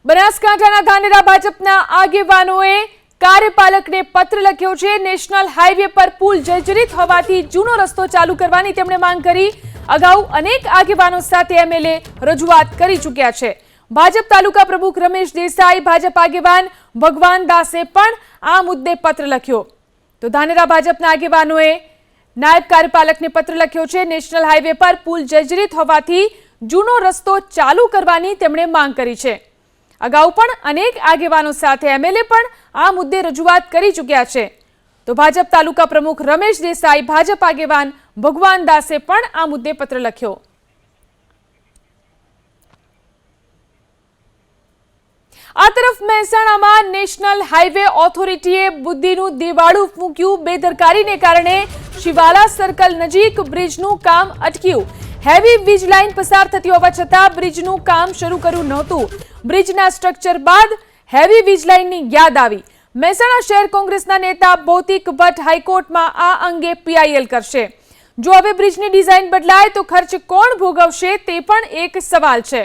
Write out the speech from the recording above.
બનાસકાંઠાના ધાનેરા ભાજપના આગેવાનોએ કાર્યપાલકને પત્ર લખ્યો છે। નેશનલ હાઈવે પર પુલ જર્જરિત હોવાથી જૂનો રસ્તો ચાલુ કરવાની તેમણે માંગ કરી। અગાઉ અનેક આગેવાનો સાથે એમએલએ રજૂઆત કરી ચૂક્યા છે। ભાજપ તાલુકા પ્રમુખ રમેશ દેસાઈ, ભાજપ આગેવાન ભગવાન દાસે પણ આ મુદ્દે પત્ર લખ્યો। તો ધાનેરા ભાજપના આગેવાનોએ નાયબ કાર્યપાલકને પત્ર લખ્યો છે। નેશનલ હાઈવે પર પુલ જર્જરિત હોવાથી જૂનો રસ્તો ચાલુ કરવાની તેમણે માંગ કરી છે। અગાઉ પણ અનેક આગેવાનો સાથે એમએલએ પણ આ મુદ્દે રજૂઆત કરી ચૂક્યા છે। તો ભાજપ તાલુકા પ્રમુખ રમેશ દેસાઈ, ભાજપ આગેવાન ભગવાન દાસે પણ આ મુદ્દે પત્ર લખ્યો। આ તરફ મહેસાણામાં નેશનલ હાઈવે ઓથોરિટીએ બુદ્ધિનું દિવાળું મૂક્યું। બેદરકારીને કારણે શિવાલા સર્કલ નજીક બ્રિજનું કામ અટક્યું। હેવી વીજ લાઇન પસાર થતી હોવા છતાં બ્રિજનું કામ શરૂ કર્યું નહોતું। બ્રિજના સ્ટ્રક્ચર બાદ હેવી વીજ લાઇનની યાદ આવી। મહેસાણા શહેર કોંગ્રેસના નેતા ભૌતિક ભટ્ટ હાઈકોર્ટમાં આ અંગે પીઆઈએલ કરશે। જો હવે બ્રિજની ડિઝાઇન બદલાય તો ખર્ચ કોણ ભોગવશે તે પણ એક સવાલ છે।